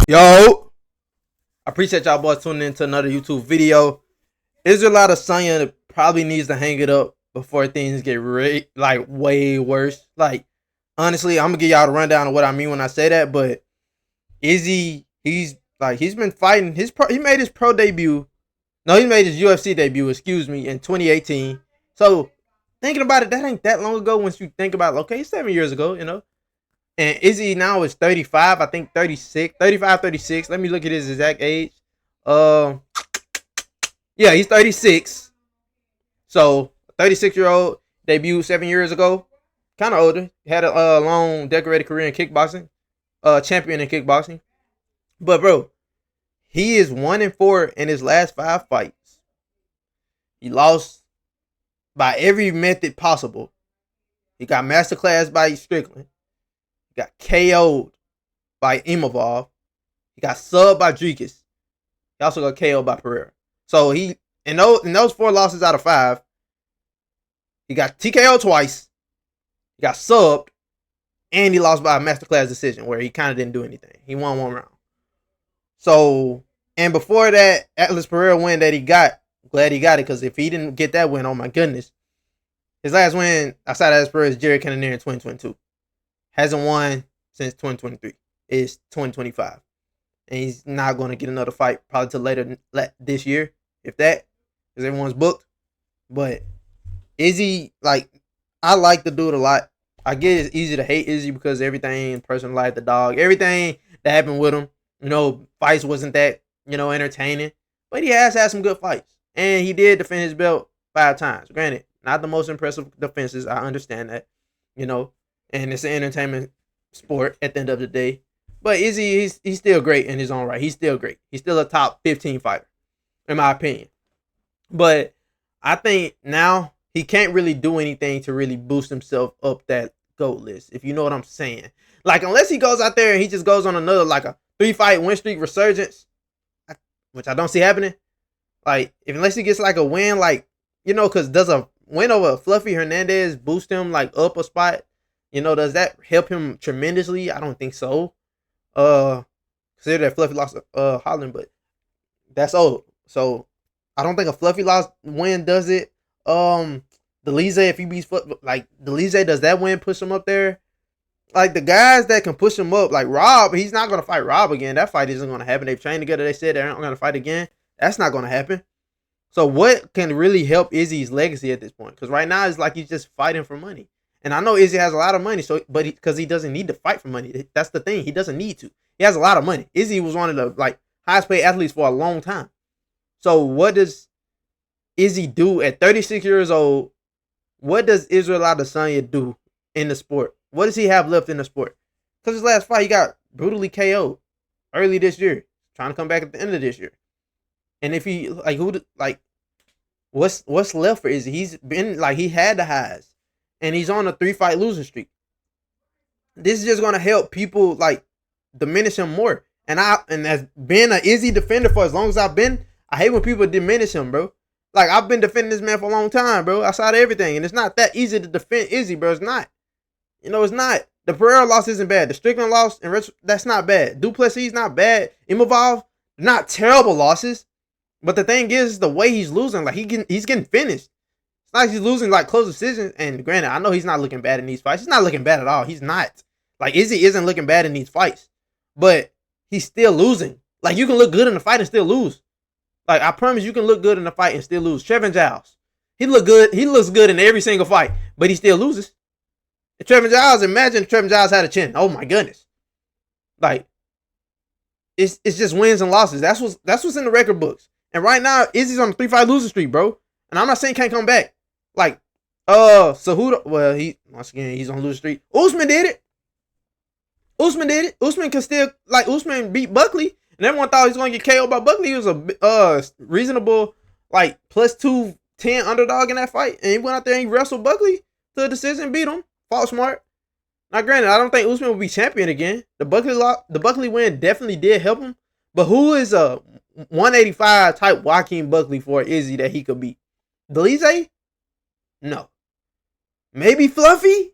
Yo, I appreciate y'all boys tuning in to another YouTube video. Israel Adesanya probably needs to hang it up before things get way worse. Like, honestly, I'm gonna give y'all the rundown of what I mean when I say that. But Izzy, he's been fighting. He made his pro debut. No, he made his UFC debut. Excuse me, in 2018. So thinking about it, that ain't that long ago. Once you think about it, okay, 7 years ago, you know. And Izzy now is 35, I think 36, 35, 36. Let me look at his exact age. Yeah, he's 36. So, 36-year-old debuted 7 years ago. Kind of older. Had a long, decorated career in kickboxing. Champion in kickboxing. But, bro, he is 1-4 in his last 5 fights. He lost by every method possible. He got masterclass by Strickland. He got KO'd by Imavov. He got subbed by Dricus. He also got KO'd by Pereira. So he in those 4 losses out of 5, he got TKO twice. He got subbed, and he lost by a masterclass decision where he kind of didn't do anything. He won 1 round. So, and before that Atlas Pereira win that he got, glad he got it, because if he didn't get that win, oh my goodness. His last win outside of Atlas Pereira is Jerry Cannonier in 2022. Hasn't won since 2023. It's 2025. And he's not going to get another fight probably till later this year, if that, because everyone's booked. But Izzy, I like the dude a lot. I get it's easy to hate Izzy because everything in personal life, the dog, everything that happened with him, fights wasn't that, entertaining. But he has had some good fights. And he did defend his belt 5 times. Granted, not the most impressive defenses. I understand that, and it's an entertainment sport at the end of the day. But Izzy, he's still great in his own right. He's still great. He's still a top 15 fighter, in my opinion. But I think now he can't really do anything to really boost himself up that GOAT list, if you know what I'm saying. Unless he goes out there and he just goes on another, a 3-fight win streak resurgence, which I don't see happening. Unless he gets a win, because does a win over Fluffy Hernandez boost him up a spot? Does that help him tremendously? I don't think so. Consider that Fluffy lost Holland, but that's old. So I don't think a Fluffy loss win does it. Delize, if he beats Delize, does that win push him up there? The guys that can push him up, Rob, he's not gonna fight Rob again. That fight isn't gonna happen. They've trained together. They said they aren't gonna fight again. That's not gonna happen. So what can really help Izzy's legacy at this point? Because right now it's he's just fighting for money. And I know Izzy has a lot of money, but because he doesn't need to fight for money. That's the thing. He doesn't need to. He has a lot of money. Izzy was one of the highest paid athletes for a long time. So what does Izzy do at 36 years old? What does Israel Adesanya do in the sport? What does he have left in the sport? Because his last fight, he got brutally KO'd early this year, trying to come back at the end of this year. And if he what's left for Izzy? He's been he had the highs. And he's on a 3-fight losing streak. This is just gonna help people diminish him more. And as being an Izzy defender for as long as I've been, I hate when people diminish him, bro. I've been defending this man for a long time, bro. Outside of everything, and it's not that easy to defend Izzy, bro. It's not. It's not. The Pereira loss isn't bad. The Strickland loss, that's not bad. Duplessis not bad. Imavov, not terrible losses. But the thing is the way he's losing. He's getting finished. It's not like he's losing close decisions. And granted, I know he's not looking bad in these fights. He's not looking bad at all. He's not. Izzy isn't looking bad in these fights. But he's still losing. You can look good in the fight and still lose. I promise you can look good in the fight and still lose. Trevin Giles. He looks good in every single fight. But he still loses. And Trevin Giles, imagine if Trevin Giles had a chin. Oh my goodness. It's just wins and losses. That's what's in the record books. And right now, Izzy's on a 3-fight losing streak, bro. And I'm not saying he can't come back. Cejudo, well, he's on losing streak. Usman did it. Usman can still, Usman beat Buckley. And everyone thought he was going to get KO'd by Buckley. He was a reasonable, plus 210 underdog in that fight. And he went out there and he wrestled Buckley to a decision and beat him. Fought smart. Now, granted, I don't think Usman will be champion again. The Buckley win definitely did help him. But who is a 185 type Joaquin Buckley for Izzy that he could beat? Delize? No. Maybe Fluffy?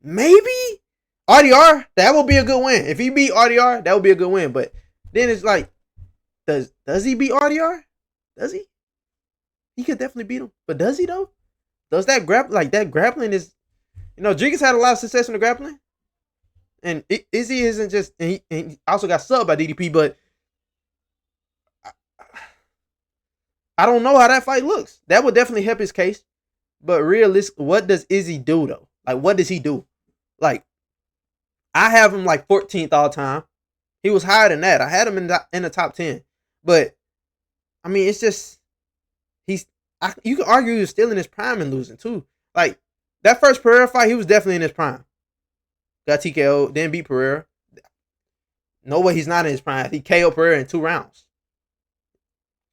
Maybe? RDR? That will be a good win. If he beat RDR, that would be a good win. But Then it's like, does he beat RDR? Does he? He could definitely beat him. But does he though? Does that grappling is, Dricus had a lot of success in the grappling. And Izzy isn't just, and he also got subbed by DDP, but I don't know how that fight looks. That would definitely help his case. But what does Izzy do though? Like, what does he do? Like, I have him like 14th all time. He was higher than that. I had him in the top 10. But I mean, it's just you can argue he was still in his prime and losing too. Like, that first Pereira fight, he was definitely in his prime. Got TKO, then beat Pereira. No way he's not in his prime. He KO Pereira in 2 rounds.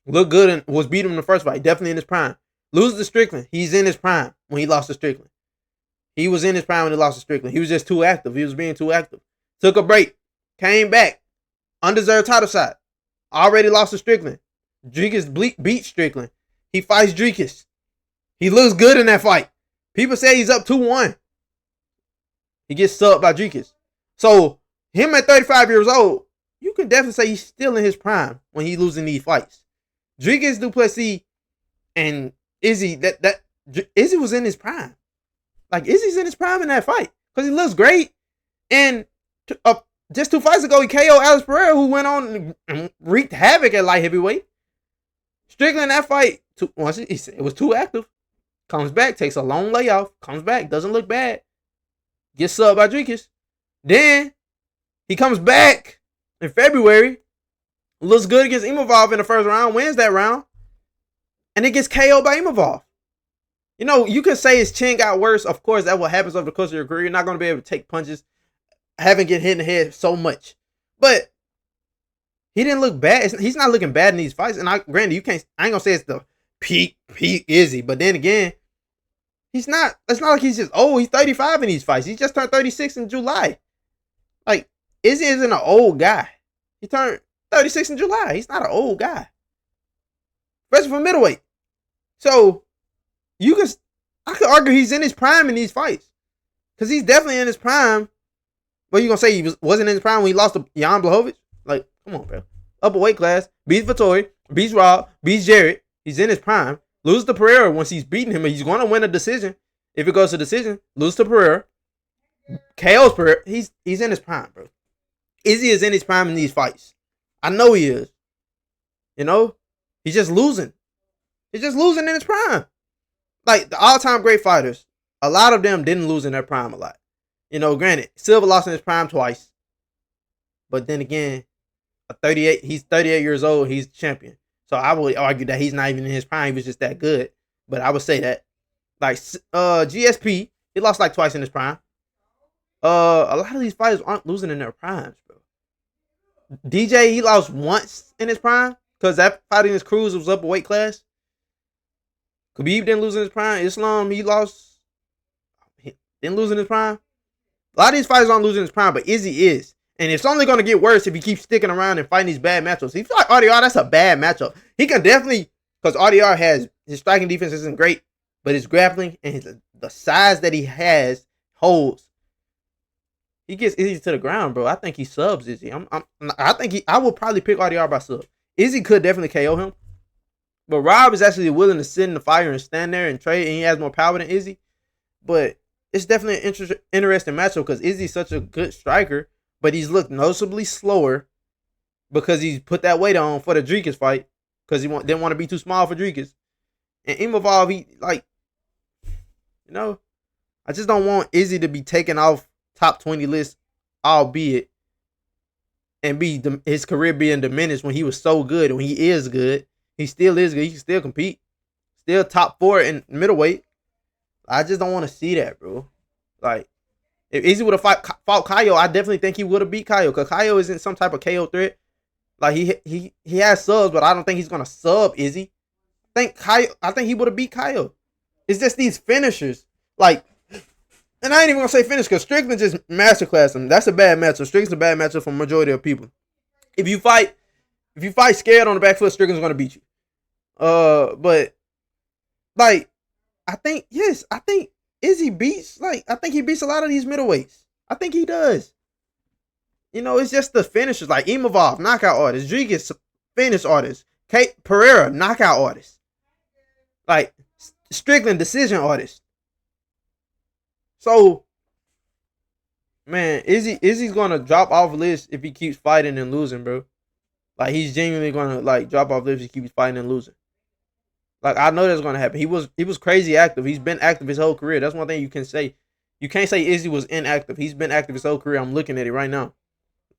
Looked good and was beat him in the first fight. Definitely in his prime. Loses to Strickland. He's in his prime when he lost to Strickland. He was in his prime when he lost to Strickland. He was just too active. He was being too active. Took a break. Came back. Undeserved title shot. Already lost to Strickland. Dricus beat Strickland. He fights Dricus. He looks good in that fight. People say he's up 2-1. He gets subbed by Dricus. So, him at 35 years old, you can definitely say he's still in his prime when he's losing these fights. Dricus, Duplessis, and Izzy, Izzy was in his prime. Like, Izzy's in his prime in that fight because he looks great. And just 2 fights ago, he KO'd Alex Pereira, who went on and wreaked havoc at light heavyweight. Strickland in that fight, it was too active. Comes back, takes a long layoff, comes back, doesn't look bad. Gets subbed by Dricus. Then he comes back in February, looks good against Imavov in the first round, wins that round, and it gets KO'd by Imavov. You can say his chin got worse. Of course, that's what happens over the course of your career. You're not going to be able to take punches, having get hit in the head so much. But he didn't look bad. He's not looking bad in these fights. And granted, I ain't going to say it's the peak Izzy. But then again, it's not like he's just old. He's 35 in these fights. He just turned 36 in July. Like, Izzy isn't an old guy. He turned 36 in July. He's not an old guy. Especially for middleweight. So, I could argue he's in his prime in these fights. Because he's definitely in his prime. What you going to say? He wasn't in his prime when he lost to Jan Blachowicz? Like, come on, bro. Upper weight class. Beats Vittori. Beats Rob. Beats Jarrett. He's in his prime. Loses to Pereira once he's beating him. He's going to win a decision. If it goes to decision, lose to Pereira. KO's Pereira. He's in his prime, bro. Izzy is in his prime in these fights. I know he is. He's just losing. He's just losing in his prime. Like, the all-time great fighters, a lot of them didn't lose in their prime a lot. Granted, Silva lost in his prime twice. But then again, he's 38 years old. He's champion. So I would argue that he's not even in his prime. He was just that good. But I would say that. Like, GSP, he lost like twice in his prime. A lot of these fighters aren't losing in their primes, bro. DJ, he lost once in his prime. Because that fight against Cruz was up a weight class. Khabib didn't lose in his prime. Islam, he didn't lose in his prime. A lot of these fighters aren't losing in his prime, but Izzy is. And it's only going to get worse if he keeps sticking around and fighting these bad matchups. If you fight RDR, that's a bad matchup. He can definitely, because RDR his striking defense isn't great, but his grappling and the size that he has holds. He gets Izzy to the ground, bro. I think he subs Izzy. I will probably pick RDR by sub. Izzy could definitely KO him. But Rob is actually willing to sit in the fire and stand there and trade, and he has more power than Izzy. But it's definitely an interesting matchup because Izzy's such a good striker, but he's looked noticeably slower because he's put that weight on for the Dricus fight because he didn't want to be too small for Dricus. And Imavov, I just don't want Izzy to be taken off top 20 list, albeit, and his career being diminished when he was so good and when he is good. He still is good. He can still compete. Still top 4 in middleweight. I just don't want to see that, bro. Like, if Izzy would have fought Kaio, I definitely think he would have beat Kaio. Because Kaio isn't some type of KO threat. Like, he has subs, but I don't think he's going to sub Izzy. I think he would have beat Kaio. It's just these finishers. Like, and I ain't even going to say finish because Strickland just masterclassed him. That's a bad matchup. Strickland's a bad matchup for the majority of people. If you fight scared on the back foot, Strickland's going to beat you. But, like, I think Izzy beats, I think he beats a lot of these middleweights. I think he does. You know, it's just the finishers like Imavov, knockout artist, Rodriguez, finish artist, Kate Pereira, knockout artist, like Strickland, decision artist. So, man, Izzy's gonna drop off list if he keeps fighting and losing, bro. Like he's genuinely gonna like drop off list if he keeps fighting and losing. Like I know that's gonna happen. He was crazy active. He's been active his whole career. That's one thing you can say. You can't say Izzy was inactive. He's been active his whole career. I'm looking at it right now.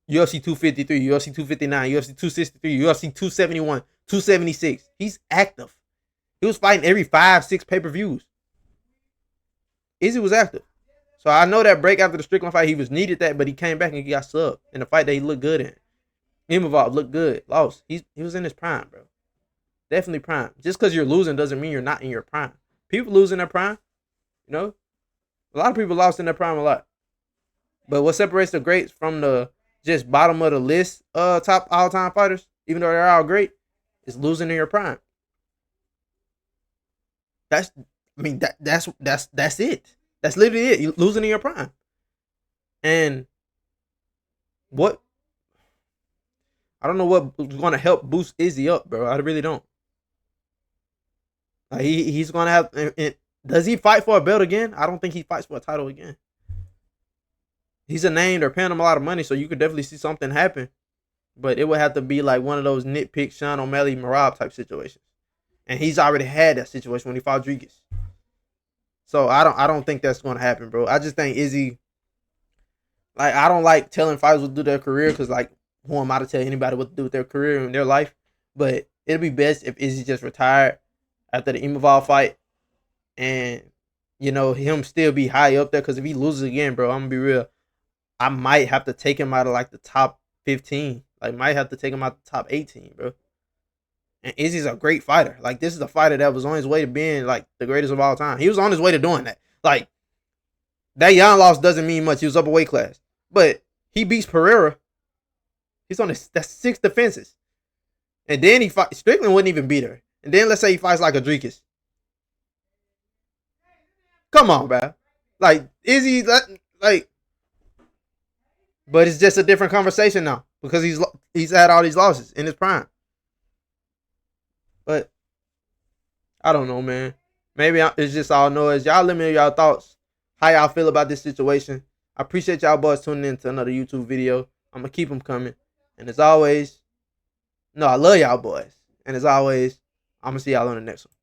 UFC 253, UFC 259, UFC 263, UFC 271, 276. He's active. He was fighting every 5-6 pay-per-views. Izzy was active. So I know that break after the Strickland fight, he was needed that, but he came back and he got subbed in the fight that he looked good in. Imavov looked good. Lost. He was in his prime, bro. Definitely prime. Just because you're losing doesn't mean you're not in your prime. People lose in their prime. You know? A lot of people lost in their prime a lot. But what separates the greats from the just bottom of the list top all-time fighters, even though they're all great, is losing in your prime. That's it. That's literally it. You're losing in your prime. And what I don't know what's gonna help boost Izzy up, bro. I really don't. He's gonna have. And does he fight for a belt again? I don't think he fights for a title again. He's a name. They're paying him a lot of money, so you could definitely see something happen. But it would have to be like one of those nitpick Sean O'Malley Marab type situations. And he's already had that situation when he fought Rodriguez. So I don't think that's gonna happen, bro. I just think Izzy. Like I don't like telling fighters what to do their career because like who am I to tell anybody what to do with their career and their life? But it'll be best if Izzy just retired after the Imavov fight, and you know him still be high up there. Because if he loses again, bro, I'm gonna be real. I might have to take him out of like the top 15. Like might have to take him out the top 18, bro. And Izzy's a great fighter. Like this is a fighter that was on his way to being like the greatest of all time. He was on his way to doing that. Like that Yan loss doesn't mean much. He was up a weight class, but he beats Pereira. He's on that's 6 defenses, and then he fight Strickland wouldn't even beat her. And then let's say he fights like Rodriguez. Come on, bro. Like Izzy, like, but it's just a different conversation now because he's had all these losses in his prime. But I don't know, man. Maybe it's just all noise. Y'all let me know y'all thoughts. How y'all feel about this situation. I appreciate y'all boys tuning in to another YouTube video. I'm going to keep them coming. And as always, no, I love y'all boys. And as always, I'm going to see y'all on the next one.